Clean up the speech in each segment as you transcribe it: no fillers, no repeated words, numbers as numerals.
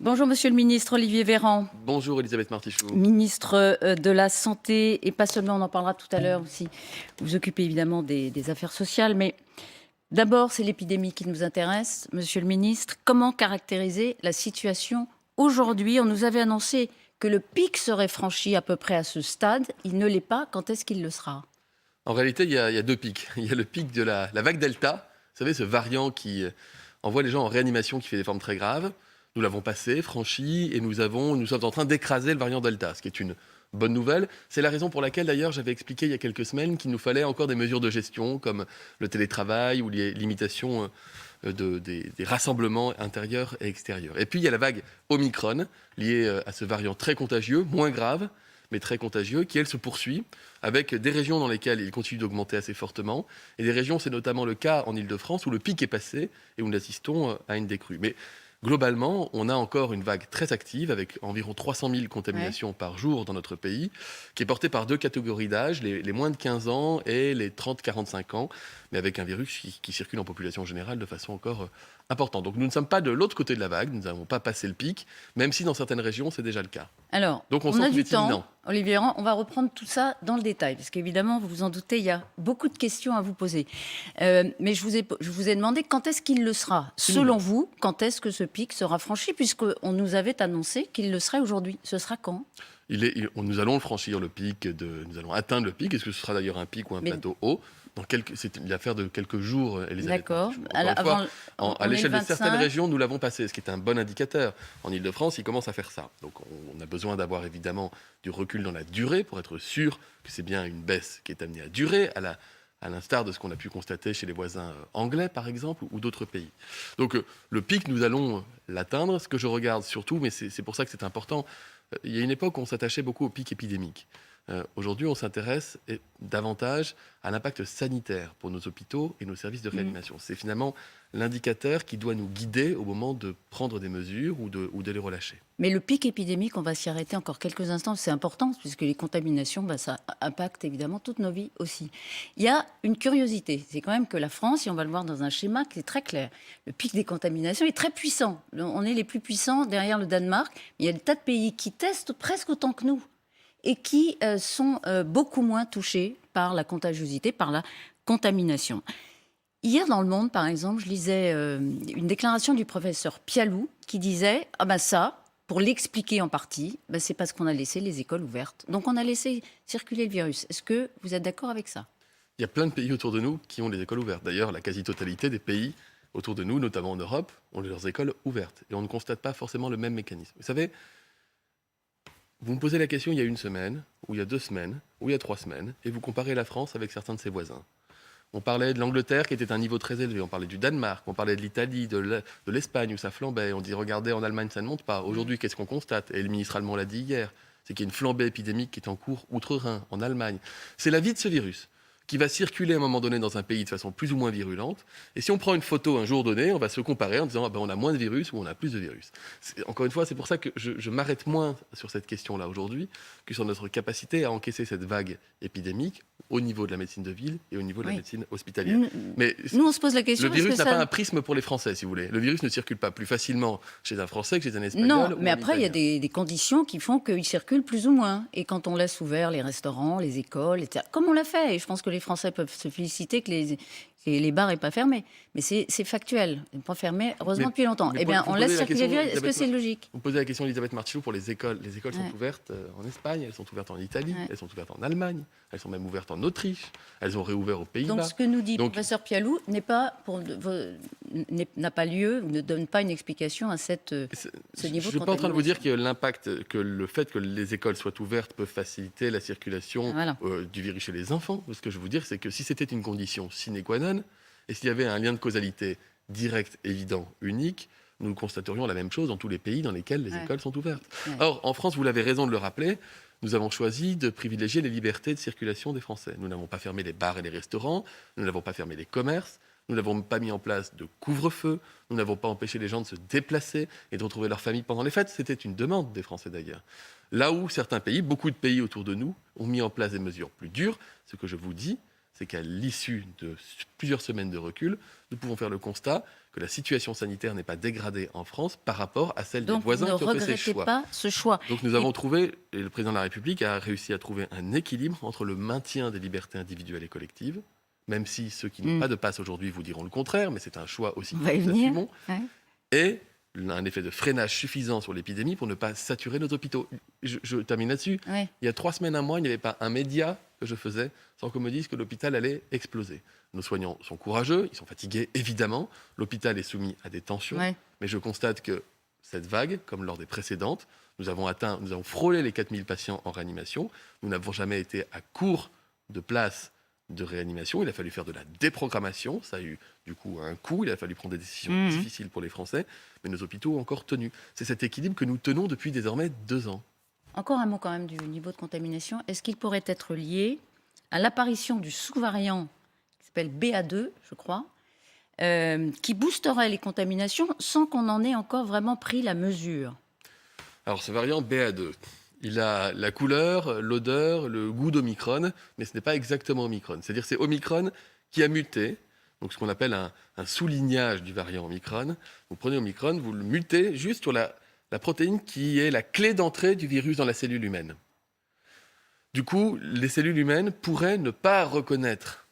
Bonjour Monsieur le ministre Olivier Véran, Bonjour Elisabeth Martichoux. ministre de la Santé, et pas seulement, on en parlera tout à l'heure aussi. Vous vous occupez évidemment des affaires sociales, mais d'abord c'est l'épidémie qui nous intéresse. Monsieur le ministre, comment caractériser la situation aujourd'hui? On nous avait annoncé que le pic serait franchi à peu près à ce stade. Il ne l'est pas. Quand est-ce qu'il le sera? En réalité, il y a deux pics. Il y a le pic de la vague Delta, vous savez, ce variant qui envoie les gens en réanimation, qui fait des formes très graves. Nous l'avons passé, franchi, et nous sommes en train d'écraser le variant Delta, ce qui est une bonne nouvelle. C'est la raison pour laquelle, d'ailleurs, j'avais expliqué il y a quelques semaines qu'il nous fallait encore des mesures de gestion, comme le télétravail ou les limitations des rassemblements intérieurs et extérieurs. Et puis, il y a la vague Omicron, liée à ce variant très contagieux, moins grave, mais très contagieux, qui, elle, se poursuit, avec des régions dans lesquelles il continue d'augmenter assez fortement, et des régions, c'est notamment le cas en Île-de-France, où le pic est passé et où nous assistons à une décrue. Mais globalement, on a encore une vague très active, avec environ 300 000 contaminations par jour dans notre pays, qui est portée par deux catégories d'âge, les moins de 15 ans et les 30-45 ans, mais avec un virus qui circule en population générale de façon encore importante. Donc nous ne sommes pas de l'autre côté de la vague, nous n'avons pas passé le pic, même si dans certaines régions, c'est déjà le cas. Alors, Donc on on sent a qu'il du est imminent. temps. Olivier Véran, on va reprendre tout ça dans le détail, parce qu'évidemment, vous vous en doutez, il y a beaucoup de questions à vous poser. Mais je vous ai demandé quand est-ce qu'il le sera. Selon vous, quand est-ce que ce pic sera franchi, puisqu'on nous avait annoncé qu'il le serait aujourd'hui. Ce sera quand? Nous allons le franchir, nous allons atteindre le pic. Est-ce que ce sera d'ailleurs un pic ou un plateau haut? C'est une affaire de quelques jours, Elisabeth. D'accord. Encore une fois, à On est l'échelle le de certaines 25. régions, nous l'avons passé, ce qui est un bon indicateur. En Ile-de-France, ils commencent à faire ça. Donc on a besoin d'avoir évidemment du recul dans la durée pour être sûr que c'est bien une baisse qui est amenée à durer, à l'instar de ce qu'on a pu constater chez les voisins anglais, par exemple, ou d'autres pays. Donc le pic, nous allons l'atteindre. Ce que je regarde surtout, mais c'est pour ça que c'est important, il y a une époque où on s'attachait beaucoup au pic épidémique. Aujourd'hui, on s'intéresse davantage à l'impact sanitaire pour nos hôpitaux et nos services de réanimation. C'est finalement l'indicateur qui doit nous guider au moment de prendre des mesures ou de les relâcher. Mais le pic épidémique, on va s'y arrêter encore quelques instants, c'est important, puisque les contaminations, ça impacte évidemment toutes nos vies aussi. Il y a une curiosité, c'est quand même que la France, et on va le voir dans un schéma qui est très clair, le pic des contaminations est très puissant. On est les plus puissants derrière le Danemark, mais il y a des tas de pays qui testent presque autant que nous et qui sont beaucoup moins touchés par la contagiosité, par la contamination. Hier, dans Le Monde, par exemple, je lisais une déclaration du professeur Pialou qui disait « Ah ben ça, pour l'expliquer en partie, c'est parce qu'on a laissé les écoles ouvertes. Donc on a laissé circuler le virus. » Est-ce que vous êtes d'accord avec ça? Il y a plein de pays autour de nous qui ont les écoles ouvertes. D'ailleurs, la quasi-totalité des pays autour de nous, notamment en Europe, ont leurs écoles ouvertes. Et on ne constate pas forcément le même mécanisme. Vous savez, vous me posez la question il y a une semaine, ou il y a 2 semaines, ou il y a 3 semaines, et vous comparez la France avec certains de ses voisins. On parlait de l'Angleterre qui était à un niveau très élevé, on parlait du Danemark, on parlait de l'Italie, de l'Espagne où ça flambait, on dit regardez en Allemagne ça ne monte pas. Aujourd'hui qu'est-ce qu'on constate? Et le ministre allemand l'a dit hier, c'est qu'il y a une flambée épidémique qui est en cours outre-Rhin, en Allemagne. C'est la vie de ce virus qui va circuler à un moment donné dans un pays de façon plus ou moins virulente. Et si on prend une photo un jour donné, on va se comparer en disant on a moins de virus ou on a plus de virus. Encore une fois, c'est pour ça que je m'arrête moins sur cette question-là aujourd'hui que sur notre capacité à encaisser cette vague épidémique au niveau de la médecine de ville et au niveau de la médecine hospitalière. Mais nous, on se pose la question. Le virus n'a pas un prisme pour les Français, si vous voulez. Le virus ne circule pas plus facilement chez un Français que chez un Espagnol. Non, mais après, il y a des conditions qui font qu'il circule plus ou moins. Et quand on laisse ouvert les restaurants, les écoles, etc., comme on l'a fait, et je pense que les Français peuvent se féliciter que les bars n'aient pas fermé. Mais c'est factuel. Ils n'ont pas fermé, heureusement, depuis longtemps. Eh bien, on laisse circuler le virus. Est-ce que c'est logique? Vous posez la question, Elisabeth Martichoux, pour les écoles. Les écoles sont ouvertes en Espagne, elles sont ouvertes en Italie, elles sont ouvertes en Allemagne, elles sont même ouvertes en Autriche, elles ont réouvert aux Pays-Bas. Donc, ce que nous dit le professeur Pialou n'a pas lieu, ou ne donne pas une explication à ce niveau de contamination. Je ne suis pas en train de vous dire que le fait que les écoles soient ouvertes peut faciliter la circulation du virus chez les enfants. Ce que je veux vous dire, c'est que si c'était une condition sine qua non, et s'il y avait un lien de causalité direct, évident, unique, nous constaterions la même chose dans tous les pays dans lesquels les écoles sont ouvertes. Or, en France, vous l'avez raison de le rappeler, nous avons choisi de privilégier les libertés de circulation des Français. Nous n'avons pas fermé les bars et les restaurants, nous n'avons pas fermé les commerces, nous n'avons pas mis en place de couvre-feu, nous n'avons pas empêché les gens de se déplacer et de retrouver leur famille pendant les fêtes. C'était une demande des Français d'ailleurs. Là où certains pays, beaucoup de pays autour de nous, ont mis en place des mesures plus dures, ce que je vous dis, c'est qu'à l'issue de plusieurs semaines de recul, nous pouvons faire le constat que la situation sanitaire n'est pas dégradée en France par rapport à celle des Donc, vous voisins ne qui ont fait ces regrettez choix. pas ce choix. Donc nous avons trouvé, et le président de la République a réussi à trouver un équilibre entre le maintien des libertés individuelles et collectives, même si ceux qui n'ont pas de passe aujourd'hui vous diront le contraire, mais c'est un choix aussi On que va y nous venir. assumons, Ouais. et un effet de freinage suffisant sur l'épidémie pour ne pas saturer nos hôpitaux. Je termine là-dessus. Ouais. Il y a 3 semaines, un mois, il n'y avait pas un média que je faisais sans qu'on me dise que l'hôpital allait exploser. Nos soignants sont courageux, ils sont fatigués, évidemment. L'hôpital est soumis à des tensions. Ouais. Mais je constate que cette vague, comme lors des précédentes, nous avons frôlé les 4000 patients en réanimation. Nous n'avons jamais été à court de places de réanimation. Il a fallu faire de la déprogrammation. Ça a eu du coup un coût. Il a fallu prendre des décisions difficiles pour les Français. Mais nos hôpitaux ont encore tenu. C'est cet équilibre que nous tenons depuis désormais 2 ans. Encore un mot quand même du niveau de contamination. Est-ce qu'il pourrait être lié à l'apparition du sous-variant qui s'appelle BA2, je crois, qui boosterait les contaminations sans qu'on en ait encore vraiment pris la mesure? Alors ce variant BA2, il a la couleur, l'odeur, le goût d'Omicron, mais ce n'est pas exactement Omicron. C'est-à-dire que c'est Omicron qui a muté, donc ce qu'on appelle un soulignage du variant Omicron. Vous prenez Omicron, vous le mutez juste sur la protéine qui est la clé d'entrée du virus dans la cellule humaine. Du coup, les cellules humaines pourraient ne pas reconnaître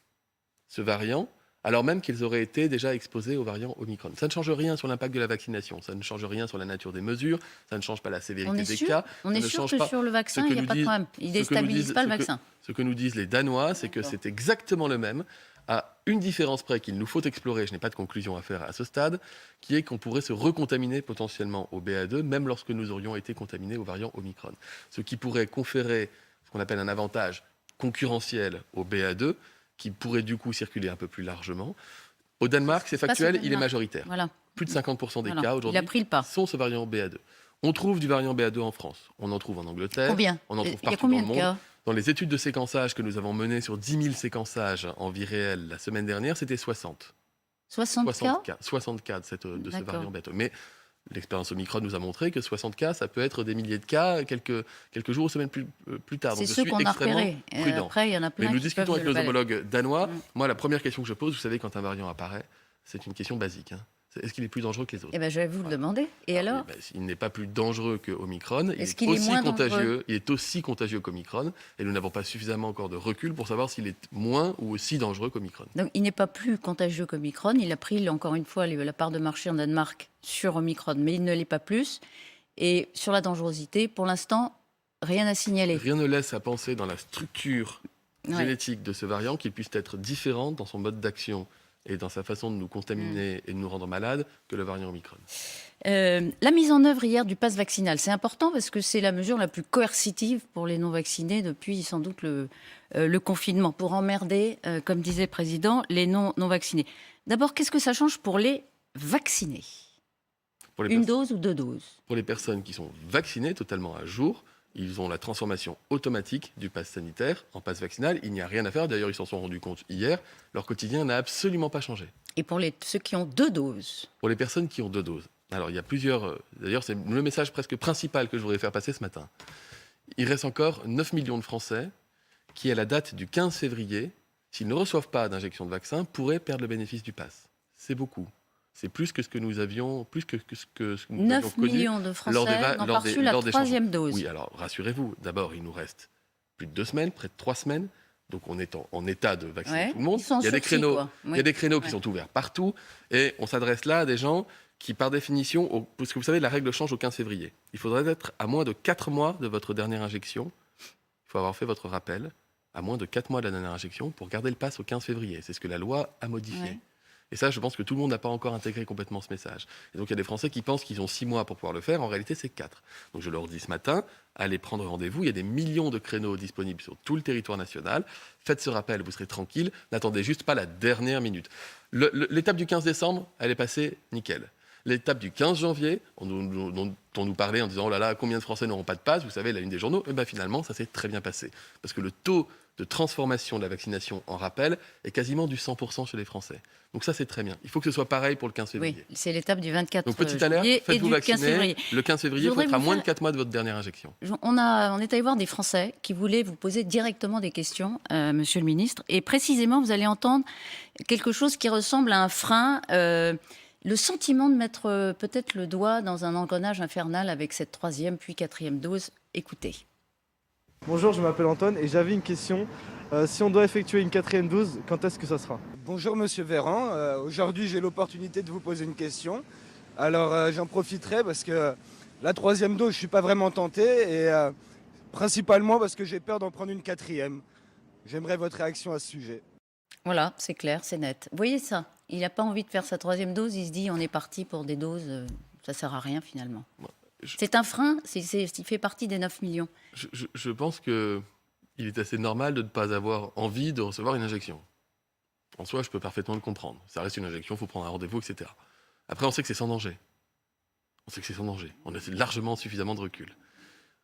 ce variant, alors même qu'ils auraient été déjà exposés au variant Omicron. Ça ne change rien sur l'impact de la vaccination, ça ne change rien sur la nature des mesures, ça ne change pas la sévérité des cas. On est sûr que sur le vaccin, il n'y a pas de problème. Il ne déstabilise pas le vaccin. Ce que nous disent les Danois, c'est que c'est exactement le même, à une différence près qu'il nous faut explorer, je n'ai pas de conclusion à faire à ce stade, qui est qu'on pourrait se recontaminer potentiellement au BA2, même lorsque nous aurions été contaminés au variant Omicron. Ce qui pourrait conférer ce qu'on appelle un avantage concurrentiel au BA2, qui pourrait du coup circuler un peu plus largement. Au Danemark, c'est factuel, il est majoritaire. Voilà. Plus de 50% des Voilà. cas Il a aujourd'hui pris le pas. sont ce variant BA2. On trouve du variant BA2 en France, on en trouve en Angleterre, Combien? on en trouve Il y a partout combien dans le de monde. cas? Dans les études de séquençage que nous avons menées sur 10 000 séquençages en vie réelle la semaine dernière, c'était 60. 60 cas? 60 cas de ce D'accord. variant BA2. Mais l'expérience Omicron nous a montré que 60 cas, ça peut être des milliers de cas quelques jours ou semaines plus tard. C'est Donc je ceux suis qu'on a extrêmement repérés. prudent. Après, il y en a plein Mais nous qui discutons peuvent avec nos le homologues danois. Mm. Moi, la première question que je pose, vous savez, quand un variant apparaît, c'est une question basique. C'est est-ce qu'il est plus dangereux que les autres? Eh ben, je vais vous le demander. Et alors? Il n'est pas plus dangereux que Omicron. Est-ce qu'il est moins dangereux? Il est aussi contagieux qu'Omicron. Et nous n'avons pas suffisamment encore de recul pour savoir s'il est moins ou aussi dangereux qu'Omicron. Donc, il n'est pas plus contagieux qu'Omicron. Il a pris, encore une fois, la part de marché en Danemark sur Omicron, mais il ne l'est pas plus. Et sur la dangerosité, pour l'instant, rien à signaler. Rien ne laisse à penser dans la structure Ouais. génétique de ce variant qu'il puisse être différent dans son mode d'action et dans sa façon de nous contaminer et de nous rendre malades que le variant Omicron. La mise en œuvre hier du pass vaccinal, c'est important parce que c'est la mesure la plus coercitive pour les non-vaccinés depuis sans doute le confinement, pour emmerder, comme disait le président, les non-vaccinés. D'abord, qu'est-ce que ça change pour les vaccinés? Pour les Une dose ou 2 doses? Pour les personnes qui sont vaccinées totalement à jour, ils ont la transformation automatique du pass sanitaire en pass vaccinal. Il n'y a rien à faire. D'ailleurs, ils s'en sont rendus compte hier. Leur quotidien n'a absolument pas changé. Et pour ceux qui ont 2 doses? Pour les personnes qui ont 2 doses. Alors, il y a plusieurs... D'ailleurs, c'est le message presque principal que je voudrais faire passer ce matin. Il reste encore 9 millions de Français qui, à la date du 15 février, s'ils ne reçoivent pas d'injection de vaccin, pourraient perdre le bénéfice du pass. C'est beaucoup. C'est plus que ce que nous avions, plus que ce que nous avions 9 connu millions de Français n'ont pas reçu la lors des 3e dose. Oui, alors rassurez-vous, d'abord, il nous reste plus de 2 semaines, près de 3 semaines. Donc on est en état de vacciner Ouais, tout le monde. ils sont en Il y a des sursis, créneaux, quoi. il y a des créneaux qui Ouais. sont ouverts partout. Et on s'adresse là à des gens qui, par définition, parce que vous savez, la règle change au 15 février. Il faudrait être à moins de 4 mois de votre dernière injection. Il faut avoir fait votre rappel à moins de 4 mois de la dernière injection pour garder le pass au 15 février. C'est ce que la loi a modifié. Ouais. Et ça, je pense que tout le monde n'a pas encore intégré complètement ce message. Et donc, il y a des Français qui pensent qu'ils ont 6 mois pour pouvoir le faire. En réalité, c'est 4. Donc, je leur dis ce matin, allez prendre rendez-vous. Il y a des millions de créneaux disponibles sur tout le territoire national. Faites ce rappel, vous serez tranquille. N'attendez juste pas la dernière minute. L'étape du 15 décembre, elle est passée nickel. L'étape du 15 janvier, dont on nous parlait en disant « Oh là là, combien de Français n'auront pas de passe ?» Vous savez, la une des journaux, et ben finalement, ça s'est très bien passé. Parce que le taux de transformation de la vaccination en rappel est quasiment du 100% chez les Français. Donc ça, c'est très bien. Il faut que ce soit pareil pour le 15 février. Oui, c'est l'étape du 24 Donc petite alerte, juillet et faites-vous du 15 vacciner. février. Le 15 février, il faut être à moins de 4 mois de votre dernière injection. On est allé voir des Français qui voulaient vous poser directement des questions, Monsieur le Ministre. Et précisément, vous allez entendre quelque chose qui ressemble à un frein. Le sentiment de mettre peut-être le doigt dans un engrenage infernal avec cette 3e puis 4e dose. Écoutez. Bonjour, je m'appelle Antoine et j'avais une question. Si on doit effectuer une 4e dose, quand est-ce que ça sera? Bonjour Monsieur Véran, aujourd'hui j'ai l'opportunité de vous poser une question. Alors j'en profiterai parce que la 3e dose je ne suis pas vraiment tenté et principalement parce que j'ai peur d'en prendre une 4e. J'aimerais votre réaction à ce sujet. Voilà, c'est clair, c'est net. Vous voyez ça? Il n'a pas envie de faire sa 3e dose, il se dit on est parti pour des doses, ça ne sert à rien finalement. C'est un frein, il fait partie des 9 millions. Je pense qu'il est assez normal de ne pas avoir envie de recevoir une injection. En soi, je peux parfaitement le comprendre. Ça reste une injection, il faut prendre un rendez-vous, etc. Après, on sait que c'est sans danger. On sait que c'est sans danger. On a largement suffisamment de recul.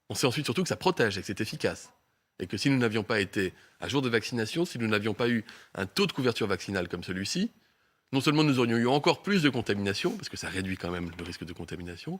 On sait ensuite surtout que ça protège et que c'est efficace. Et que si nous n'avions pas été à jour de vaccination, si nous n'avions pas eu un taux de couverture vaccinale comme celui-ci, non seulement nous aurions eu encore plus de contamination, parce que ça réduit quand même le risque de contamination,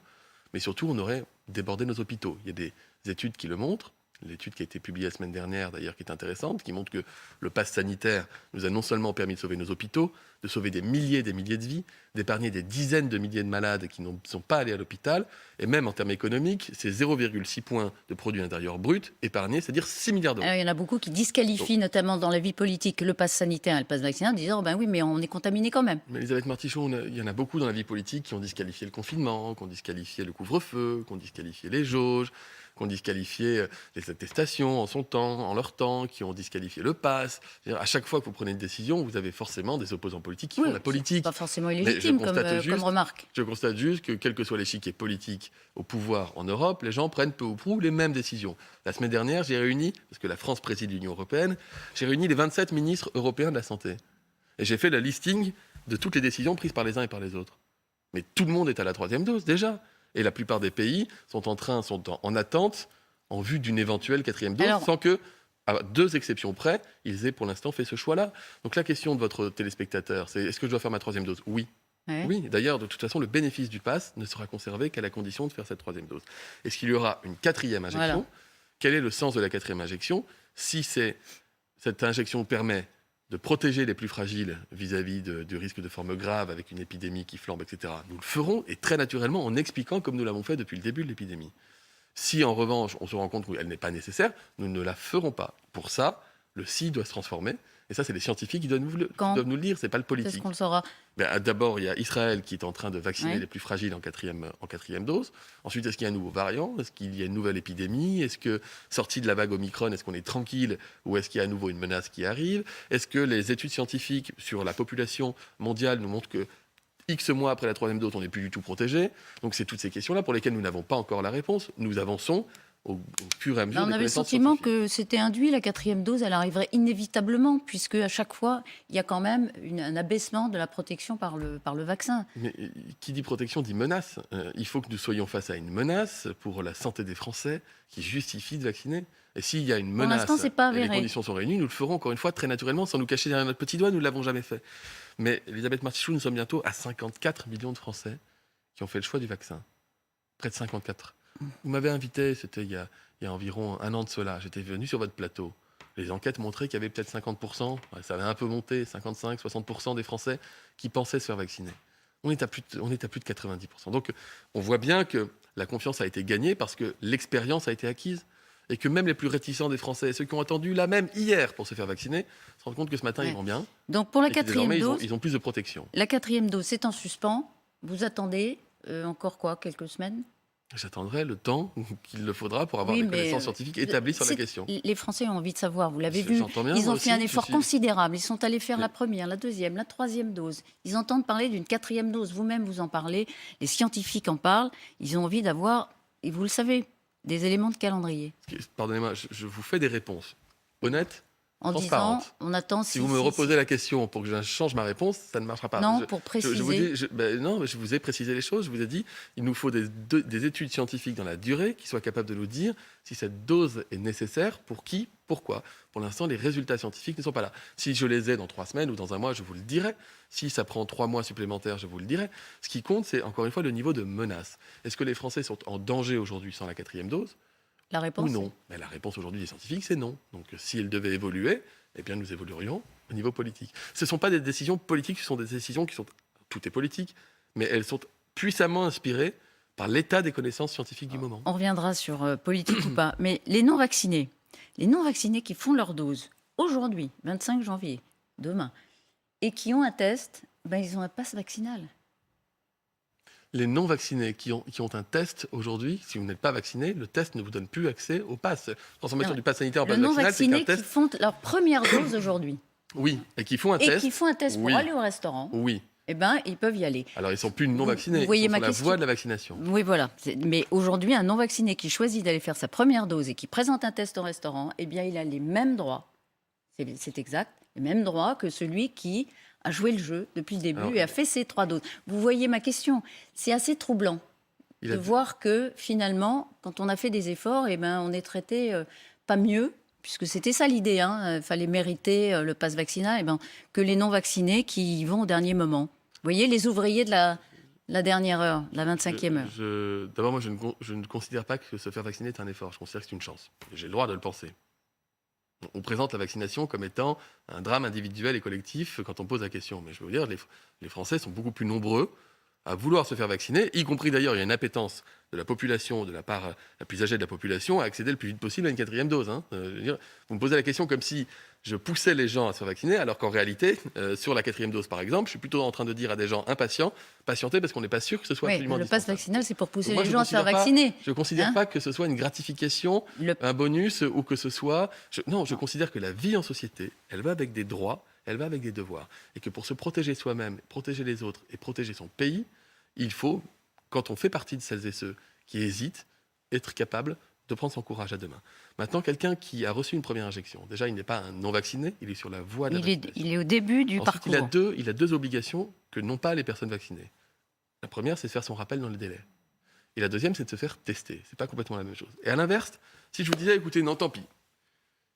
mais surtout on aurait débordé nos hôpitaux. Il y a des études qui le montrent. L'étude qui a été publiée la semaine dernière, d'ailleurs, qui est intéressante, qui montre que le pass sanitaire nous a non seulement permis de sauver nos hôpitaux, de sauver des milliers de vies, d'épargner des dizaines de milliers de malades qui ne sont pas allés à l'hôpital, et même en termes économiques, c'est 0,6 points de produit intérieur brut épargnés, c'est-à-dire 6 milliards d'euros. Alors, il y en a beaucoup qui disqualifient, notamment dans la vie politique, le pass sanitaire et le pass vaccinal, en disant ben oui, mais on est contaminé quand même. Mais Elisabeth Martichaud, il y en a beaucoup dans la vie politique qui ont disqualifié le confinement, qui ont disqualifié le couvre-feu, qui ont disqualifié les jauges, qui ont disqualifié les attestations en son temps, en leur temps, qui ont disqualifié le pass. À chaque fois que vous prenez une décision, vous avez forcément des opposants politiques qui font la politique. Pas forcément illégitime comme remarque. Je constate juste que, quel que soit l'échiquier politique au pouvoir en Europe, les gens prennent peu ou prou les mêmes décisions. La semaine dernière, j'ai réuni, parce que la France préside l'Union européenne, j'ai réuni les 27 ministres européens de la santé. Et j'ai fait le listing de toutes les décisions prises par les uns et par les autres. Mais tout le monde est à la 3e dose, déjà. Et la plupart des pays sont en attente en vue d'une éventuelle 4e dose, sans que, à 2 exceptions près, ils aient pour l'instant fait ce choix-là. Donc la question de votre téléspectateur, c'est est-ce que je dois faire ma 3e dose? Oui. Ouais. Oui, d'ailleurs, de toute façon, le bénéfice du pass ne sera conservé qu'à la condition de faire cette 3e dose. Est-ce qu'il y aura une 4e injection? Quel est le sens de la 4e injection? Si cette injection permet de protéger les plus fragiles vis-à-vis du risque de forme grave avec une épidémie qui flambe, etc. Nous le ferons, et très naturellement en expliquant comme nous l'avons fait depuis le début de l'épidémie. Si en revanche on se rend compte qu'elle n'est pas nécessaire, nous ne la ferons pas. Pour ça, le si doit se transformer, et ça c'est les scientifiques qui doivent nous le dire, c'est pas le politique. Est-ce qu'on le saura? D'abord, il y a Israël qui est en train de vacciner les plus fragiles en 4e dose. Ensuite, est-ce qu'il y a un nouveau variant? Est-ce qu'il y a une nouvelle épidémie? Est-ce que, sorti de la vague Omicron, est-ce qu'on est tranquille? Ou est-ce qu'il y a à nouveau une menace qui arrive? Est-ce que les études scientifiques sur la population mondiale nous montrent que X mois après la 3e dose, on n'est plus du tout protégé? Donc c'est toutes ces questions-là pour lesquelles nous n'avons pas encore la réponse. Nous avançons au fur et à mesure. On avait le sentiment que c'était induit, la 4e dose, elle arriverait inévitablement, puisque à chaque fois, il y a quand même un abaissement de la protection par le vaccin. Mais qui dit protection dit menace. Il faut que nous soyons face à une menace pour la santé des Français qui justifie de vacciner. Et s'il y a une menace et les conditions sont réunies, nous le ferons encore une fois très naturellement, sans nous cacher derrière notre petit doigt, nous ne l'avons jamais fait. Mais Elisabeth Martichaud, nous sommes bientôt à 54 millions de Français qui ont fait le choix du vaccin. Près de 54. Vous m'avez invité, c'était il y a environ un an de cela. J'étais venu sur votre plateau. Les enquêtes montraient qu'il y avait peut-être 50%, ça avait un peu monté, 55, 60% des Français qui pensaient se faire vacciner. On est à plus de 90%. Donc on voit bien que la confiance a été gagnée parce que l'expérience a été acquise et que même les plus réticents des Français, ceux qui ont attendu là même hier pour se faire vacciner, se rendent compte que ce matin ils vont bien. Donc pour la 4e dose, ils ont plus de protection. La 4e dose, c'est en suspens. Vous attendez encore quoi, quelques semaines? J'attendrai le temps qu'il le faudra pour avoir des connaissances scientifiques établies sur la question. Les Français ont envie de savoir, vous l'avez vu. Ils ont fait un effort considérable. Ils sont allés faire la 1re, la 2e, la 3e dose. Ils entendent parler d'une 4e dose. Vous-même, vous en parlez. Les scientifiques en parlent. Ils ont envie d'avoir, et vous le savez, des éléments de calendrier. Pardonnez-moi, je vous fais des réponses honnêtes en disant transparente. on attend Si vous me reposez la question pour que je change ma réponse, ça ne marchera pas. Non, pour préciser. Je vous dis, non, mais je vous ai précisé les choses. Je vous ai dit, il nous faut des études scientifiques dans la durée qui soient capables de nous dire si cette dose est nécessaire, pour qui, pourquoi. Pour l'instant, les résultats scientifiques ne sont pas là. Si je les ai dans 3 semaines ou dans un mois, je vous le dirai. Si ça prend 3 mois supplémentaires, je vous le dirai. Ce qui compte, c'est encore une fois le niveau de menace. Est-ce que les Français sont en danger aujourd'hui sans la 4e dose La réponse ou non? Mais la réponse aujourd'hui des scientifiques, c'est non. Donc si elle devait évoluer, eh bien nous évoluerions au niveau politique. Ce ne sont pas des décisions politiques, ce sont des décisions qui sont... Tout est politique, mais elles sont puissamment inspirées par l'état des connaissances scientifiques du moment. On reviendra sur politique ou pas. Mais les non-vaccinés qui font leur dose aujourd'hui, 25 janvier, demain, et qui ont un test, ben, ils ont un passe vaccinal. Les non-vaccinés qui ont un test aujourd'hui, si vous n'êtes pas vacciné, le test ne vous donne plus accès au pass. Transformation Non, du pass sanitaire en Les pass vaccinal, c'est qu'un non-vaccinés test... qui font leur première dose aujourd'hui Oui, et qui font un et test. qui font un test pour Oui. aller au restaurant, Oui. eh ben, ils peuvent y aller. Alors ils ne sont plus non vaccinés, vous voyez ils sont ma sur la question voie de la vaccination. Oui, voilà. Mais aujourd'hui, un non-vacciné qui choisit d'aller faire sa première dose et qui présente un test au restaurant, eh bien, il a les mêmes droits, c'est exact, les mêmes droits que celui qui a joué le jeu depuis le début Alors, et a fait ses 3 doses. Vous voyez ma question. C'est assez troublant Il de a- voir que finalement, quand on a fait des efforts, eh ben, on est traité pas mieux, puisque c'était ça l'idée, il fallait mériter le pass vaccinal, eh ben, que les non-vaccinés qui y vont au dernier moment. Vous voyez, les ouvriers de la dernière heure, la 25e heure. D'abord, moi, je ne considère pas que se faire vacciner est un effort. Je considère que c'est une chance. J'ai le droit de le penser. On présente la vaccination comme étant un drame individuel et collectif quand on pose la question. Mais je veux vous dire, les Français sont beaucoup plus nombreux à vouloir se faire vacciner, y compris d'ailleurs, il y a une appétence de la population, de la part la plus âgée de la population, à accéder le plus vite possible à une 4e dose. Je veux dire, vous me posez la question comme si je poussais les gens à se faire vacciner, alors qu'en réalité, sur la 4e dose par exemple, je suis plutôt en train de dire à des gens impatients, patientez parce qu'on n'est pas sûr que ce soit Oui, absolument le pass indispensable. vaccinal, c'est pour pousser Donc moi, les je gens à se faire considère pas- vacciner. Je ne considère Hein pas que ce soit une gratification, un bonus ou que ce soit... je considère que la vie en société, elle va avec des droits, elle va avec des devoirs. Et que pour se protéger soi-même, protéger les autres et protéger son pays, il faut, quand on fait partie de celles et ceux qui hésitent, être capable de prendre son courage à deux mains. Maintenant, quelqu'un qui a reçu une première injection, déjà, il n'est pas un non-vacciné, il est sur la voie de la vaccination. Il est au début du Ensuite, parcours. il a deux obligations que n'ont pas les personnes vaccinées. La première, c'est de faire son rappel dans le délai. Et la deuxième, c'est de se faire tester. C'est pas complètement la même chose. Et à l'inverse, si je vous disais, écoutez, non, tant pis.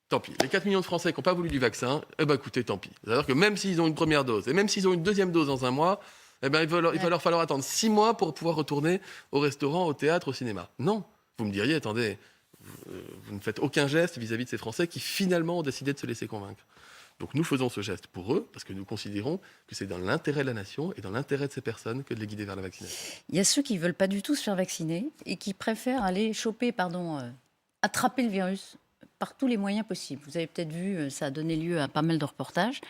Tant pis. Les 4 millions de Français qui n'ont pas voulu du vaccin, eh ben, écoutez, tant pis. C'est-à-dire que même s'ils ont une première dose, et même s'ils ont une deuxième dose dans un mois, eh ben, il va leur falloir attendre 6 mois pour pouvoir retourner au restaurant, au théâtre, au cinéma. Non. Vous me diriez, attendez, vous ne faites aucun geste vis-à-vis de ces Français qui finalement ont décidé de se laisser convaincre. Donc nous faisons ce geste pour eux, parce que nous considérons que c'est dans l'intérêt de la nation et dans l'intérêt de ces personnes que de les guider vers la vaccination. Il y a ceux qui ne veulent pas du tout se faire vacciner et qui préfèrent aller attraper le virus par tous les moyens possibles. Vous avez peut-être vu, ça a donné lieu à pas mal de reportages.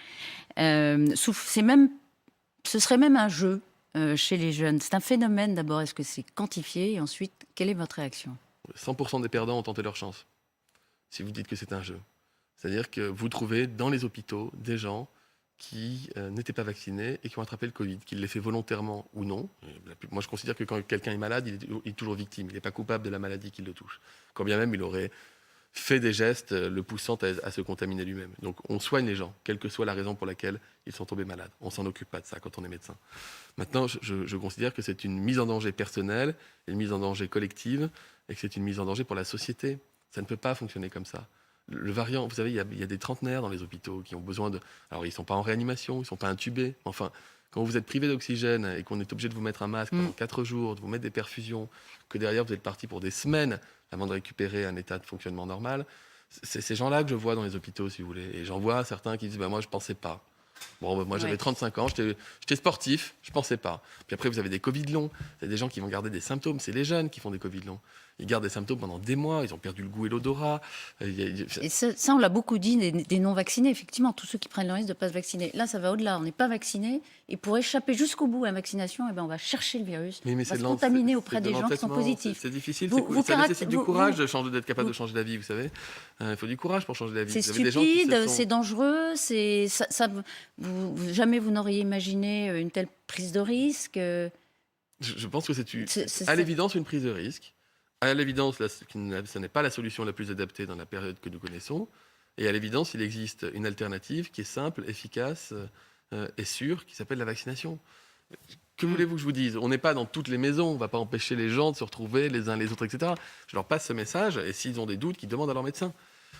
Ce serait même un jeu chez les jeunes. C'est un phénomène d'abord. Est-ce que c'est quantifié? Et ensuite, quelle est votre réaction? 100% des perdants ont tenté leur chance, si vous dites que c'est un jeu. C'est-à-dire que vous trouvez dans les hôpitaux des gens qui n'étaient pas vaccinés et qui ont attrapé le Covid, qu'ils l'aient fait volontairement ou non. Moi, je considère que quand quelqu'un est malade, il est toujours victime. Il n'est pas coupable de la maladie qui le touche. Quand bien même il aurait fait des gestes le poussant à se contaminer lui-même. Donc on soigne les gens, quelle que soit la raison pour laquelle ils sont tombés malades. On ne s'en occupe pas de ça quand on est médecin. Maintenant, je considère que c'est une mise en danger personnelle, une mise en danger collective, et que c'est une mise en danger pour la société. Ça ne peut pas fonctionner comme ça. Le variant, vous savez, il y a des trentenaires dans les hôpitaux qui ont besoin de... Alors, ils ne sont pas en réanimation, ils ne sont pas intubés. Enfin, quand vous êtes privé d'oxygène et qu'on est obligé de vous mettre un masque pendant 4 jours, de vous mettre des perfusions, que derrière, vous êtes parti pour des semaines avant de récupérer un état de fonctionnement normal, c'est ces gens-là que je vois dans les hôpitaux, si vous voulez. Et j'en vois certains qui disent, moi, je ne pensais pas. Bon, moi, j'avais 35 ans, j'étais sportif, je ne pensais pas. Puis après, vous avez des Covid longs. Vous avez des gens qui vont garder des symptômes. C'est les jeunes qui font des Covid longs. Ils gardent des symptômes pendant des mois, ils ont perdu le goût et l'odorat. Et ça, on l'a beaucoup dit, des non-vaccinés, effectivement, tous ceux qui prennent le risque de ne pas se vacciner. Là, ça va au-delà. On n'est pas vacciné. Et pour échapper jusqu'au bout à la vaccination, on va chercher le virus. On va se contaminer auprès des gens qui sont positifs. C'est difficile. Vous Ça nécessite du courage d'être capable vous- de changer d'avis, vous savez. Il faut du courage pour changer d'avis. C'est Vous avez des gens qui se stupide, sont- c'est dangereux. Jamais vous n'auriez imaginé une telle prise de risque. Je pense que C'est- à l'évidence une prise de risque. À l'évidence, ce n'est pas la solution la plus adaptée dans la période que nous connaissons. Et à l'évidence, il existe une alternative qui est simple, efficace et sûre, qui s'appelle la vaccination. Que voulez-vous que je vous dise? On n'est pas dans toutes les maisons, on ne va pas empêcher les gens de se retrouver les uns les autres, etc. Je leur passe ce message, et s'ils ont des doutes, qu'ils demandent à leur médecin.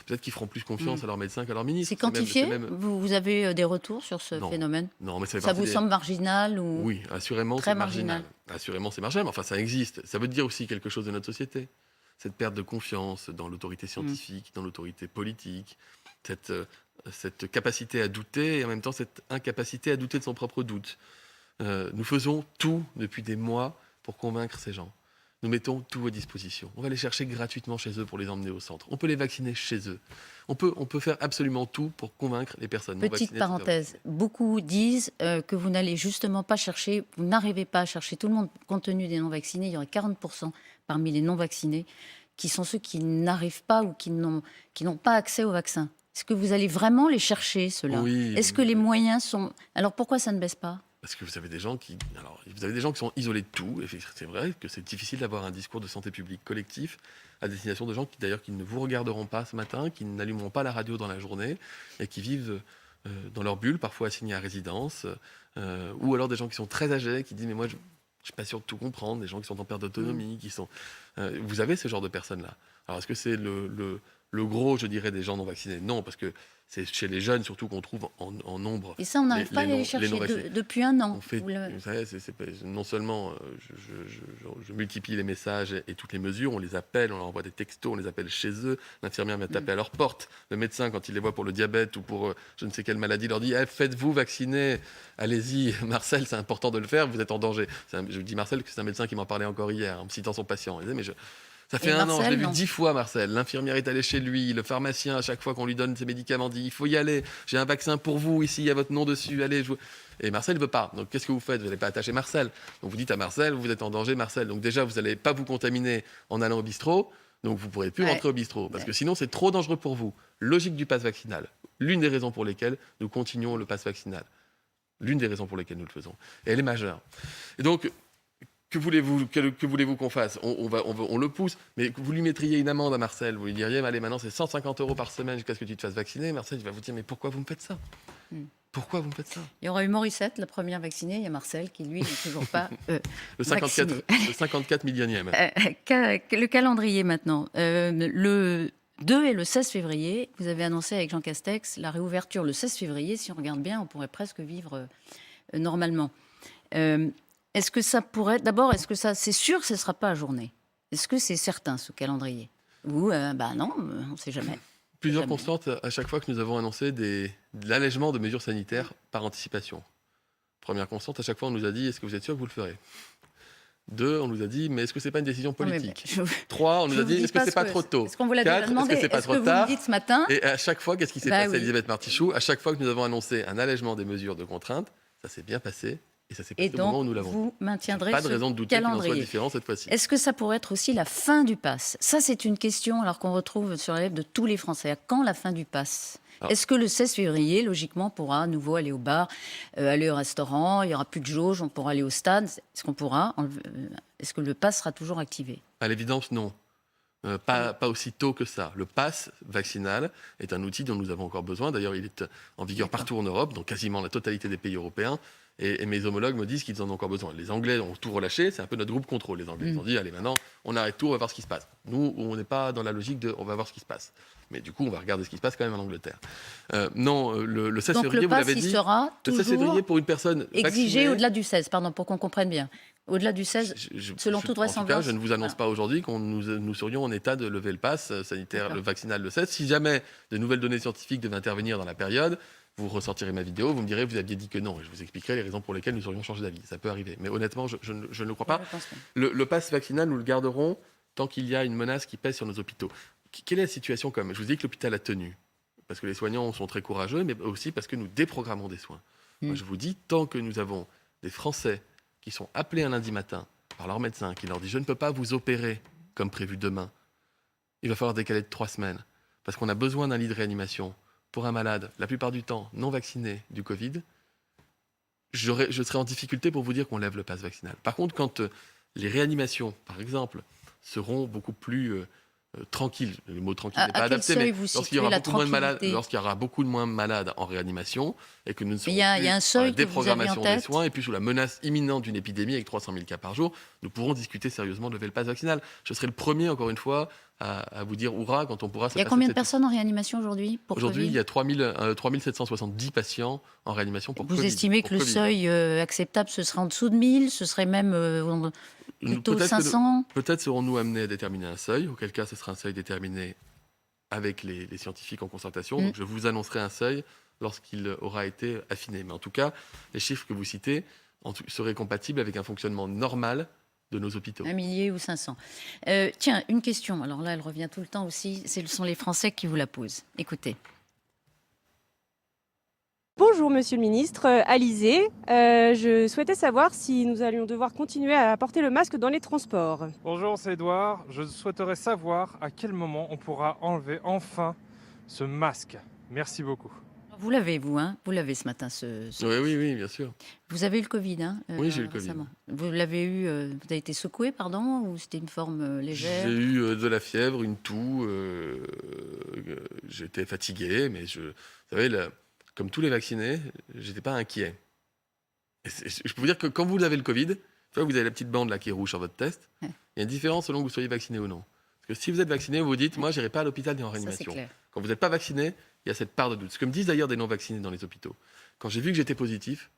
Peut-être qu'ils feront plus confiance à leur médecin qu'à leur ministre. C'est quantifié? C'est même- Vous avez des retours sur ce Non. phénomène? Non, mais ça fait Ça partie vous des- semble marginal ou... Oui, assurément, Très c'est marginal. marginal. Assurément, c'est marginal, mais enfin, ça existe. Ça veut dire aussi quelque chose de notre société. Cette perte de confiance dans l'autorité scientifique, dans l'autorité politique, cette capacité à douter et en même temps cette incapacité à douter de son propre doute. Nous faisons tout depuis des mois pour convaincre ces gens. Nous mettons tout à disposition. On va les chercher gratuitement chez eux pour les emmener au centre. On peut les vacciner chez eux. On peut faire absolument tout pour convaincre les personnes non Petite vaccinées. parenthèse, beaucoup disent que vous n'allez justement pas chercher, vous n'arrivez pas à chercher tout le monde. Compte tenu des non-vaccinés, il y aurait 40% parmi les non-vaccinés qui sont ceux qui n'arrivent pas ou qui n'ont pas accès au vaccin. Est-ce que vous allez vraiment les chercher, ceux-là? Oui, Est-ce que les moyens sont... Alors pourquoi ça ne baisse pas? Parce que vous avez des gens qui sont isolés de tout. Et c'est vrai que c'est difficile d'avoir un discours de santé publique collectif à destination de gens qui ne vous regarderont pas ce matin, qui n'allumeront pas la radio dans la journée et qui vivent dans leur bulle, parfois assignés à résidence, ou alors des gens qui sont très âgés, qui disent mais moi je suis pas sûr de tout comprendre, des gens qui sont en perte d'autonomie, qui sont. Vous avez ce genre de personnes-là. Alors est-ce que c'est le gros, je dirais, des gens non vaccinés? Non, parce que c'est chez les jeunes surtout qu'on trouve en nombre. Et ça, on n'arrive pas à aller les chercher depuis un an. On fait, vous savez, non seulement je multiplie les messages et toutes les mesures, on les appelle, on leur envoie des textos, on les appelle chez eux, l'infirmière vient taper à leur porte, le médecin, quand il les voit pour le diabète ou pour je ne sais quelle maladie, leur dit faites-vous vacciner, allez-y, Marcel, c'est important de le faire, vous êtes en danger. Je dis Marcel que c'est un médecin qui m'en parlait encore hier, en me citant son patient. Il disait, mais ça fait un an, je l'ai vu 10 fois, Marcel. L'infirmière est allée chez lui, le pharmacien, à chaque fois qu'on lui donne ses médicaments, dit il faut y aller, j'ai un vaccin pour vous, ici, il y a votre nom dessus, allez. Et Marcel ne veut pas. Donc qu'est-ce que vous faites? Vous n'allez pas attacher Marcel. Donc vous dites à Marcel, vous êtes en danger, Marcel. Donc déjà, vous n'allez pas vous contaminer en allant au bistrot, donc vous ne pourrez plus rentrer au bistrot, parce que sinon, c'est trop dangereux pour vous. Logique du pass vaccinal. L'une des raisons pour lesquelles nous continuons le pass vaccinal. L'une des raisons pour lesquelles nous le faisons. Et elle est majeure. Et donc, que voulez-vous qu'on fasse? On le pousse, mais vous lui mettriez une amende à Marcel, vous lui diriez, allez, maintenant c'est 150 € par semaine jusqu'à ce que tu te fasses vacciner. Marcel, il va vous dire, mais pourquoi vous me faites ça? Pourquoi vous me faites ça? Il y aura eu Morissette, la première vaccinée. Il y a Marcel qui, lui, n'est toujours pas le 54 millionième. Le calendrier maintenant. Le 2 et le 16 février, vous avez annoncé avec Jean Castex la réouverture le 16 février. Si on regarde bien, on pourrait presque vivre normalement. Est-ce que ça pourrait... D'abord, est-ce que ça... C'est sûr que ce ne sera pas à journée. Est-ce que c'est certain, ce calendrier? Ou, non, on ne sait jamais. Plusieurs constantes à chaque fois que nous avons annoncé de l'allègement de mesures sanitaires par anticipation. Première constante, à chaque fois, on nous a dit, est-ce que vous êtes sûr que vous le ferez? 2, on nous a dit, mais est-ce que ce n'est pas une décision politique? 3, on nous a dit, est-ce que ce n'est pas trop tôt? Est-ce qu'on vous l'a déjà 4, demandé? est-ce que c'est pas trop tard? Vous me dites ce matin? Et à chaque fois, qu'est-ce qui s'est passé, Elisabeth Martichoux? À chaque fois que nous avons annoncé un allègement des mesures de contrainte, ça s'est bien passé. Et ça s'est passé au moment où nous l'avons. Vous maintiendrez pas de raison de douter qu'il en soit calendrier. différent cette fois-ci. Est-ce que ça pourrait être aussi la fin du pass? Ça, c'est une question alors qu'on retrouve sur la lèvre de tous les Français. À quand la fin du pass? Est-ce que le 16 février, logiquement, pourra à nouveau aller au bar, aller au restaurant, il n'y aura plus de jauge, on pourra aller au stade? Est-ce qu'on pourra Est-ce que le pass sera toujours activé? À l'évidence, non. Pas aussi tôt que ça. Le pass vaccinal est un outil dont nous avons encore besoin. D'ailleurs, il est en vigueur partout en Europe, dans quasiment la totalité des pays européens. Et mes homologues me disent qu'ils en ont encore besoin. Les Anglais ont tout relâché, c'est un peu notre groupe contrôle. Les Anglais ils ont dit, allez, maintenant, on arrête tout, on va voir ce qui se passe. Nous, on n'est pas dans la logique de, on va voir ce qui se passe. Mais du coup, on va regarder ce qui se passe quand même en Angleterre. Non, le 16 février, vous l'avez dit. Sera le 16 février, pour une personne exigé vaccinée, au-delà du 16, pardon, pour qu'on comprenne bien. Au-delà du 16, selon toute vraisemblance. En tout cas, je ne vous annonce pas aujourd'hui qu'on nous serions en état de lever le pass sanitaire, le vaccinal le 16. Si jamais de nouvelles données scientifiques devaient intervenir dans la période, vous ressortirez ma vidéo, vous me direz, vous aviez dit que non. Et je vous expliquerai les raisons pour lesquelles nous aurions changé d'avis. Ça peut arriver. Mais honnêtement, je ne le crois pas. Le pass vaccinal, nous le garderons tant qu'il y a une menace qui pèse sur nos hôpitaux. Quelle est la situation quand même? Je vous dis que l'hôpital a tenu. Parce que les soignants sont très courageux, mais aussi parce que nous déprogrammons des soins. Moi, je vous dis, tant que nous avons des Français qui sont appelés un lundi matin par leur médecin, qui leur dit « je ne peux pas vous opérer comme prévu demain », il va falloir décaler de 3 semaines. Parce qu'on a besoin d'un lit de réanimation pour un malade, la plupart du temps non vacciné du Covid. Je serai en difficulté pour vous dire qu'on lève le pass vaccinal. Par contre, quand les réanimations, par exemple, seront beaucoup plus tranquille, le mot tranquille n'est À pas quel adapté, seuil mais vous lorsqu'il y situez aura la beaucoup moins de malades, tranquillité? lorsqu'il y aura beaucoup de moins malades en réanimation et que nous ne serons il y a plus un dans seuil la que vous avez en déprogrammation des tête? soins et puis sous la menace imminente d'une épidémie avec 300 000 cas par jour, nous pourrons discuter sérieusement de lever le pass vaccinal. Je serai le premier, encore une fois, à vous dire hurrah quand on pourra se Il y a passer combien de cette- personnes en réanimation aujourd'hui pour Aujourd'hui, il Covid? y a 3770 patients en réanimation pour Vous Covid. estimez pour que le Covid. seuil acceptable, ce serait en dessous de 1000? Ce serait même plutôt Peut-être que 500? peut-être serons-nous amenés à déterminer un seuil, auquel cas ce sera un seuil déterminé avec les scientifiques en concertation. Mm. Donc je vous annoncerai un seuil lorsqu'il aura été affiné. Mais en tout cas, les chiffres que vous citez seraient compatibles avec un fonctionnement normal de nos hôpitaux. 1 millier ou 500. Tiens, une question. Alors là, elle revient tout le temps aussi. Ce sont les Français qui vous la posent. Écoutez. Bonjour Monsieur le Ministre, Alizé. Je souhaitais savoir si nous allions devoir continuer à porter le masque dans les transports. Bonjour, c'est Edouard. Je souhaiterais savoir à quel moment on pourra enlever enfin ce masque. Merci beaucoup. Vous l'avez, vous, hein? Vous l'avez ce matin, Oui, bien sûr. Vous avez eu le Covid, hein, Oui, j'ai eu le Covid. récemment. Vous l'avez eu, vous avez été secoué, pardon, ou c'était une forme légère? J'ai eu de la fièvre, une toux, j'étais fatigué, mais vous savez, comme tous les vaccinés, j'étais pas inquiet. Je peux vous dire que quand vous avez le Covid, vous avez la petite bande là qui est rouge sur votre test, Ouais. il y a une différence selon que vous soyez vacciné ou non. Parce que si vous êtes vacciné, vous vous dites, moi, j'irai pas à l'hôpital ni en Ça, c'est réanimation. clair. Quand vous n'êtes pas vacciné, il y a cette part de doute. Ce que me disent d'ailleurs des non-vaccinés dans les hôpitaux. Quand j'ai vu que j'étais positif,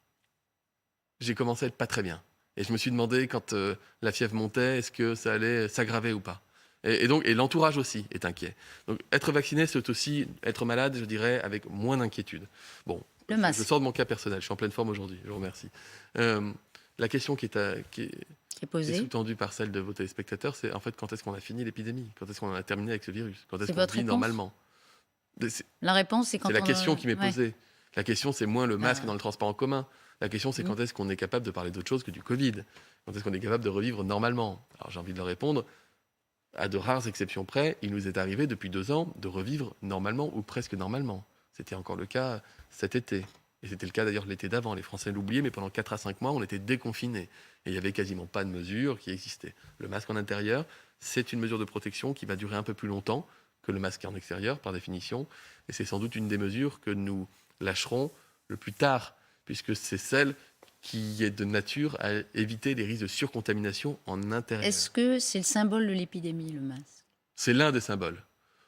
j'ai commencé à être pas très bien. Et je me suis demandé, quand la fièvre montait, est-ce que ça allait s'aggraver ou pas. Et l'entourage aussi est inquiet. Donc être vacciné, c'est aussi être malade, je dirais, avec moins d'inquiétude. Bon, Le masque. je sors de mon cas personnel, je suis en pleine forme aujourd'hui, je vous remercie. La question qui est Qui est qui est posée. sous-tendue par celle de vos téléspectateurs, c'est en fait quand est-ce qu'on a fini l'épidémie? Quand est-ce qu'on en a terminé avec ce virus? Quand est-ce C'est qu'on votre vit réponse normalement? La réponse, c'est quand C'est la on, question qui m'est ouais. posée. La question, c'est moins le masque Ah. dans le transport en commun. La question, c'est Mm. quand est-ce qu'on est capable de parler d'autre chose que du Covid? Quand est-ce qu'on est capable de revivre normalement? Alors j'ai envie de leur répondre, à de rares exceptions près, il nous est arrivé depuis 2 ans de revivre normalement ou presque normalement. C'était encore le cas cet été. Et c'était le cas d'ailleurs l'été d'avant. Les Français l'oubliaient, mais pendant 4 à 5 mois, on était déconfinés. Et il n'y avait quasiment pas de mesures qui existaient. Le masque en intérieur, c'est une mesure de protection qui va durer un peu plus longtemps que le masque en extérieur, par définition. Et c'est sans doute une des mesures que nous lâcherons le plus tard, puisque c'est celle qui est de nature à éviter les risques de surcontamination en intérieur. Est-ce que c'est le symbole de l'épidémie, le masque? C'est l'un des symboles.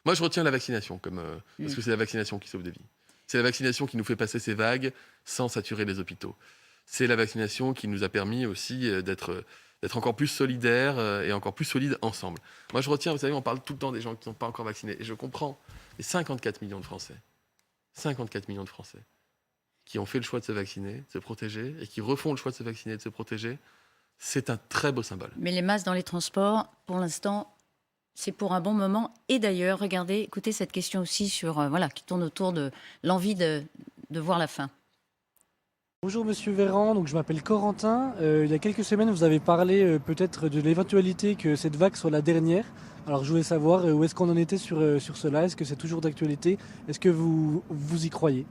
Moi, je retiens la vaccination, parce que c'est la vaccination qui sauve des vies. C'est la vaccination qui nous fait passer ces vagues sans saturer les hôpitaux. C'est la vaccination qui nous a permis aussi d'être encore plus solidaires et encore plus solides ensemble. Moi, je retiens, vous savez, on parle tout le temps des gens qui ne sont pas encore vaccinés. Et je comprends les 54 millions de Français. 54 millions de Français qui ont fait le choix de se vacciner, de se protéger, et qui refont le choix de se vacciner, de se protéger. C'est un très beau symbole. Mais les masques dans les transports, pour l'instant, c'est pour un bon moment. Et d'ailleurs, regardez, écoutez cette question aussi qui tourne autour de l'envie de voir la fin. Bonjour Monsieur Véran, donc je m'appelle Corentin. Il y a quelques semaines, vous avez parlé peut-être de l'éventualité que cette vague soit la dernière. Alors je voulais savoir où est-ce qu'on en était sur cela. Est-ce que c'est toujours d'actualité? Est-ce que vous y croyez?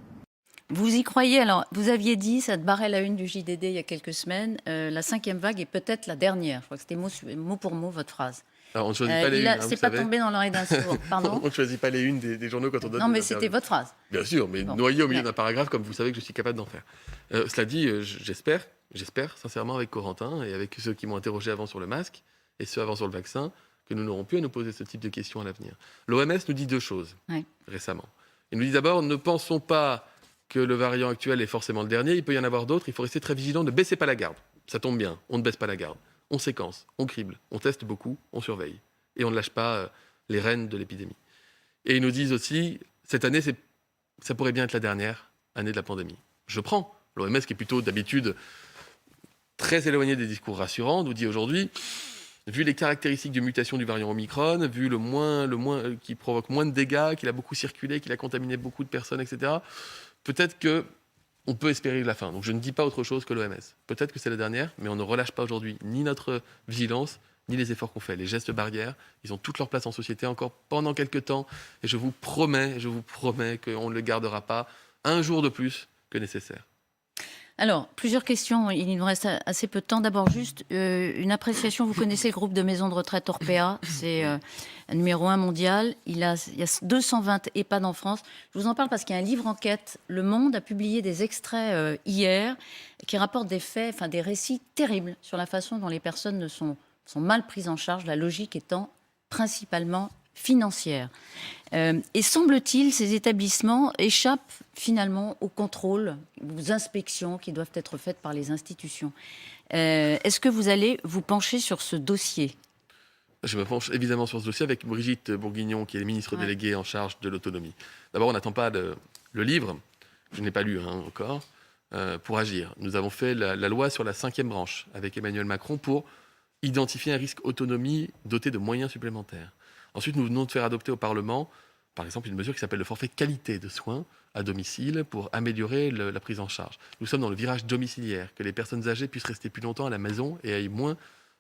Vous y croyez? Alors, vous aviez dit, ça te barrait la une du JDD il y a quelques semaines, la 5e vague est peut-être la dernière. Je crois que c'était mot pour mot votre phrase. Alors, on ne choisit pas les unes, c'est vous pas savez. tombé dans l'oreille d'un sourd. Pardon? On ne choisit pas les unes des journaux quand on donne Non, des mais interviews. c'était votre phrase. Bien sûr, mais Bon. noyé au milieu Ouais. d'un paragraphe, comme vous savez que je suis capable d'en faire. Cela dit, j'espère sincèrement avec Corentin et avec ceux qui m'ont interrogé avant sur le masque et ceux avant sur le vaccin, que nous n'aurons plus à nous poser ce type de questions à l'avenir. L'OMS nous dit 2 choses récemment. Il nous dit d'abord, ne pensons pas que le variant actuel est forcément le dernier, il peut y en avoir d'autres, il faut rester très vigilant, ne baissez pas la garde. Ça tombe bien, on ne baisse pas la garde. On séquence, on crible, on teste beaucoup, on surveille. Et on ne lâche pas les rênes de l'épidémie. Et ils nous disent aussi, cette année, ça pourrait bien être la dernière année de la pandémie. Je prends. L'OMS, qui est plutôt d'habitude très éloigné des discours rassurants, nous dit aujourd'hui, vu les caractéristiques de mutation du variant Omicron, vu qui provoque moins de dégâts, qu'il a beaucoup circulé, qu'il a contaminé beaucoup de personnes, etc., peut-être qu'on peut espérer la fin. Donc je ne dis pas autre chose que l'OMS. Peut-être que c'est la dernière, mais on ne relâche pas aujourd'hui ni notre vigilance, ni les efforts qu'on fait. Les gestes barrières, ils ont toute leur place en société encore pendant quelques temps. Et je vous promets qu'on ne le gardera pas un jour de plus que nécessaire. Alors, plusieurs questions. Il nous reste assez peu de temps. D'abord, juste une appréciation. Vous connaissez le groupe de maisons de retraite Orpea. C'est numéro 1 mondial. Il y a 220 EHPAD en France. Je vous en parle parce qu'il y a un livre enquête. Le Monde a publié des extraits hier qui rapportent des faits, enfin des récits terribles sur la façon dont les personnes sont mal prises en charge, la logique étant principalement financière. Et semble-t-il, ces établissements échappent finalement au contrôle, aux inspections qui doivent être faites par les institutions. Est-ce que vous allez vous pencher sur ce dossier ? Je me penche évidemment sur ce dossier avec Brigitte Bourguignon, qui est ministre déléguée en charge de l'autonomie. D'abord, on n'attend pas le livre, je n'ai pas lu encore, pour agir. Nous avons fait la loi sur la 5e branche avec Emmanuel Macron pour identifier un risque autonomie doté de moyens supplémentaires. Ensuite, nous venons de faire adopter au Parlement, par exemple, une mesure qui s'appelle le forfait qualité de soins à domicile pour améliorer la prise en charge. Nous sommes dans le virage domiciliaire, que les personnes âgées puissent rester plus longtemps à la maison et aillent moins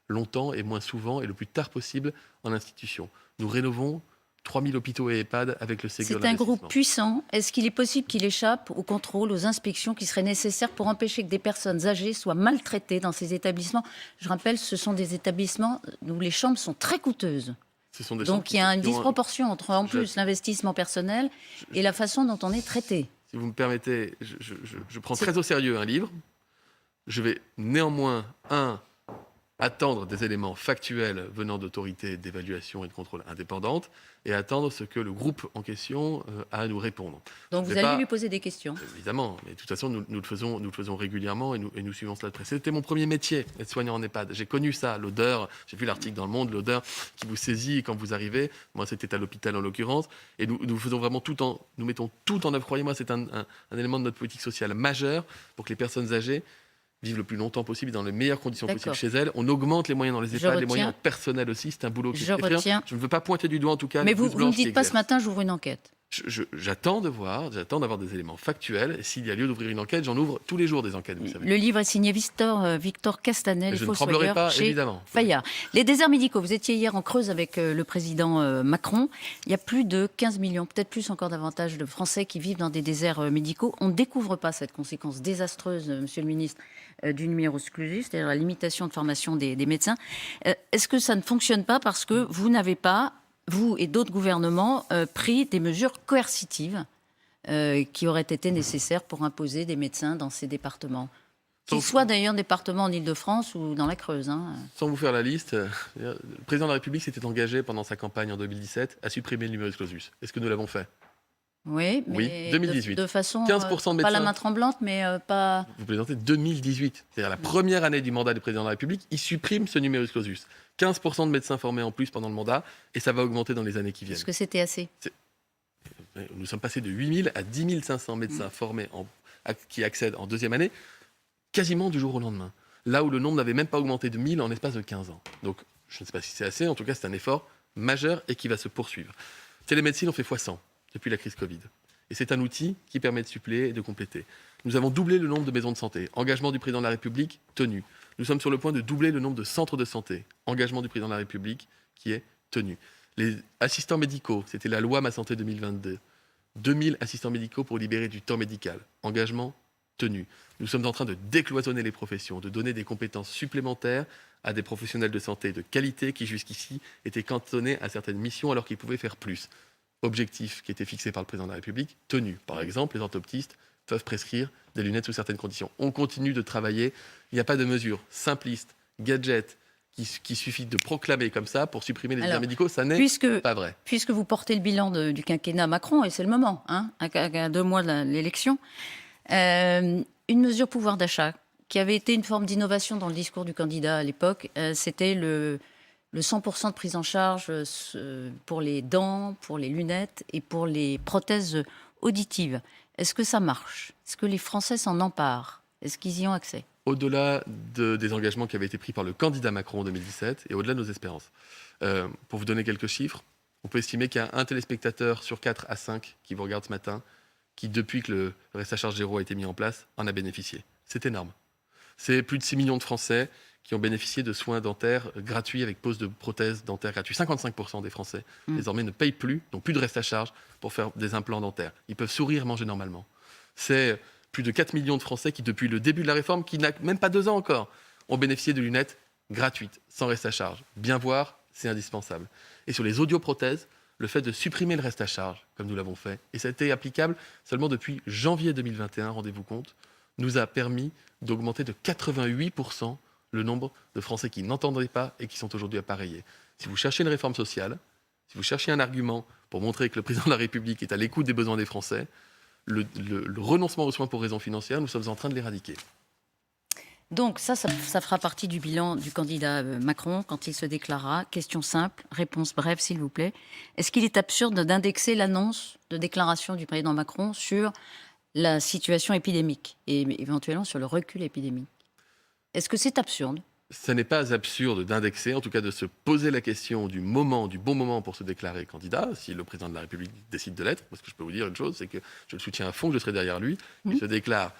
longtemps et moins souvent et le plus tard possible en institution. Nous rénovons 3000 hôpitaux et EHPAD avec le Ségur C'est un groupe puissant. Est-ce qu'il est possible qu'il échappe au contrôle, aux inspections qui seraient nécessaires pour empêcher que des personnes âgées soient maltraitées dans ces établissements ? Je rappelle, ce sont des établissements où les chambres sont très coûteuses. Donc il y a une disproportion entre, en plus, l'investissement personnel et la façon dont on est traité. Si vous me permettez, je prends très au sérieux un livre. Je vais néanmoins, attendre des éléments factuels venant d'autorités d'évaluation et de contrôle indépendantes et attendre ce que le groupe en question a à nous répondre. Donc vous allez lui poser des questions. Évidemment, mais de toute façon, nous le faisons régulièrement et nous suivons cela de près. C'était mon premier métier, être soignant en EHPAD. J'ai connu ça, l'odeur, j'ai vu l'article dans Le Monde, l'odeur qui vous saisit quand vous arrivez. Moi, c'était à l'hôpital en l'occurrence. Et nous faisons vraiment nous mettons tout en œuvre. Croyez-moi, c'est un élément de notre politique sociale majeur pour que les personnes âgées vivent le plus longtemps possible et dans les meilleures conditions possibles chez elles. On augmente les moyens dans les EHPAD, les moyens personnels aussi. C'est un boulot qui est effrayant. Je ne veux pas pointer du doigt en tout cas. Mais vous ne me dites pas ce matin, j'ouvre une enquête. J'attends d'avoir des éléments factuels. Et s'il y a lieu d'ouvrir une enquête, j'en ouvre tous les jours des enquêtes, vous savez. Le livre est signé Victor Castanel, je ne tremblerai pas, chez évidemment. Fayard. Les déserts médicaux, vous étiez hier en Creuse avec le président Macron. Il y a plus de 15 millions, peut-être plus encore davantage, de Français qui vivent dans des déserts médicaux. On ne découvre pas cette conséquence désastreuse, monsieur le ministre, du numerus clausus, c'est-à-dire la limitation de formation des médecins. Est-ce que ça ne fonctionne pas parce que vous n'avez pas, vous et d'autres gouvernements, pris des mesures coercitives qui auraient été nécessaires pour imposer des médecins dans ces départements, qu'ils soient d'ailleurs départements en Ile-de-France ou dans la Creuse. Sans vous faire la liste, le président de la République s'était engagé pendant sa campagne en 2017 à supprimer le numerus clausus. Est-ce que nous l'avons fait ? Oui, mais oui, 2018. De façon 15% de médecins. Pas la main tremblante, mais pas... Vous présentez 2018, c'est-à-dire la première année du mandat du président de la République, il supprime ce numerus clausus. 15% de médecins formés en plus pendant le mandat, et ça va augmenter dans les années qui viennent. Est-ce que c'était assez ? Nous sommes passés de 8 000 à 10 500 médecins formés qui accèdent en deuxième année, quasiment du jour au lendemain. Là où le nombre n'avait même pas augmenté de 1000 en l'espace de 15 ans. Donc, je ne sais pas si c'est assez, en tout cas, c'est un effort majeur et qui va se poursuivre. Télémédecine, on fait x100 depuis la crise Covid. Et c'est un outil qui permet de suppléer et de compléter. Nous avons doublé le nombre de maisons de santé. Engagement du président de la République, tenu. Nous sommes sur le point de doubler le nombre de centres de santé. Engagement du président de la République qui est tenu. Les assistants médicaux, c'était la loi Ma Santé 2022. 2000 assistants médicaux pour libérer du temps médical. Engagement tenu. Nous sommes en train de décloisonner les professions, de donner des compétences supplémentaires à des professionnels de santé de qualité qui jusqu'ici étaient cantonnés à certaines missions alors qu'ils pouvaient faire plus. Objectif qui était fixé par le président de la République, tenu. Par exemple, les orthoptistes peuvent prescrire des lunettes sous certaines conditions. On continue de travailler. Il n'y a pas de mesure simpliste, gadget, qui suffit de proclamer comme ça pour supprimer les déserts médicaux. Ça n'est pas vrai. Puisque vous portez le bilan du quinquennat Macron, et c'est le moment, à 2 mois de l'élection, une mesure pouvoir d'achat qui avait été une forme d'innovation dans le discours du candidat à l'époque, c'était le 100% de prise en charge pour les dents, pour les lunettes et pour les prothèses auditives. Est-ce que ça marche ? Est-ce que les Français s'en emparent ? Est-ce qu'ils y ont accès ? Au-delà des engagements qui avaient été pris par le candidat Macron en 2017 et au-delà de nos espérances. Pour vous donner quelques chiffres, on peut estimer qu'il y a un téléspectateur sur 4 à 5 qui vous regarde ce matin, qui depuis que le reste à charge zéro a été mis en place, en a bénéficié. C'est énorme. C'est plus de 6 millions de Français qui ont bénéficié de soins dentaires gratuits avec pose de prothèses dentaires gratuits. 55% des Français, désormais, ne payent plus, n'ont plus de reste à charge pour faire des implants dentaires. Ils peuvent sourire, manger normalement. C'est plus de 4 millions de Français qui, depuis le début de la réforme, qui n'a même pas 2 ans encore, ont bénéficié de lunettes gratuites, sans reste à charge. Bien voir, c'est indispensable. Et sur les audioprothèses, le fait de supprimer le reste à charge, comme nous l'avons fait, et ça a été applicable seulement depuis janvier 2021, rendez-vous compte, nous a permis d'augmenter de 88% le nombre de Français qui n'entendaient pas et qui sont aujourd'hui appareillés. Si vous cherchez une réforme sociale, si vous cherchez un argument pour montrer que le président de la République est à l'écoute des besoins des Français, le renoncement aux soins pour raisons financières, nous sommes en train de l'éradiquer. Donc ça fera partie du bilan du candidat Macron quand il se déclarera. Question simple, réponse brève s'il vous plaît. Est-ce qu'il est absurde d'indexer l'annonce de déclaration du président Macron sur la situation épidémique et éventuellement sur le recul épidémique? Est-ce que c'est absurde? Ça n'est pas absurde d'indexer, en tout cas de se poser la question du bon moment pour se déclarer candidat, si le président de la République décide de l'être, parce que je peux vous dire une chose, c'est que je le soutiens à fond, que je serai derrière lui, il se déclare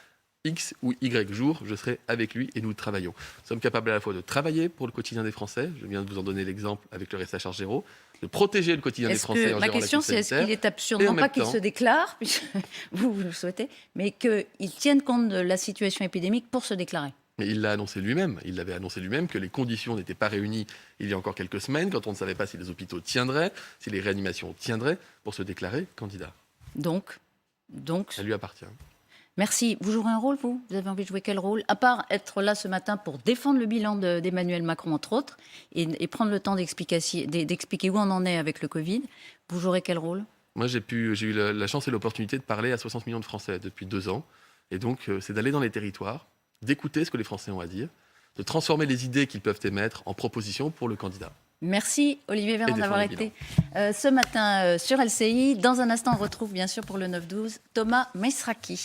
X ou Y jour, je serai avec lui et nous travaillons. Nous sommes capables à la fois de travailler pour le quotidien des Français, je viens de vous en donner l'exemple avec le reste à charge zéro, de protéger le quotidien des Français en Ma gérant la question, crise c'est est-ce sanitaire, qu'il est absurde, et en non pas même qu'il temps- se déclare, puisque vous le souhaitez, mais qu'il tienne compte de la situation épidémique pour se déclarer? Mais il l'a annoncé lui-même. Il avait annoncé lui-même que les conditions n'étaient pas réunies il y a encore quelques semaines, quand on ne savait pas si les hôpitaux tiendraient, si les réanimations tiendraient, pour se déclarer candidat. Donc, Ça lui appartient. merci. Vous jouerez un rôle, vous? Vous avez envie de jouer quel rôle? À part être là ce matin pour défendre le bilan d'Emmanuel Macron, entre autres, et prendre le temps d'expliquer où on en est avec le Covid, vous jouerez quel rôle? Moi, j'ai eu la chance et l'opportunité de parler à 60 millions de Français depuis 2 ans. Et donc, c'est d'aller dans les territoires, d'écouter ce que les Français ont à dire, de transformer les idées qu'ils peuvent émettre en propositions pour le candidat. Merci Olivier Véran défendre d'avoir le été ce matin sur LCI. Dans un instant, on retrouve bien sûr pour le 9-12 Thomas Mesraki.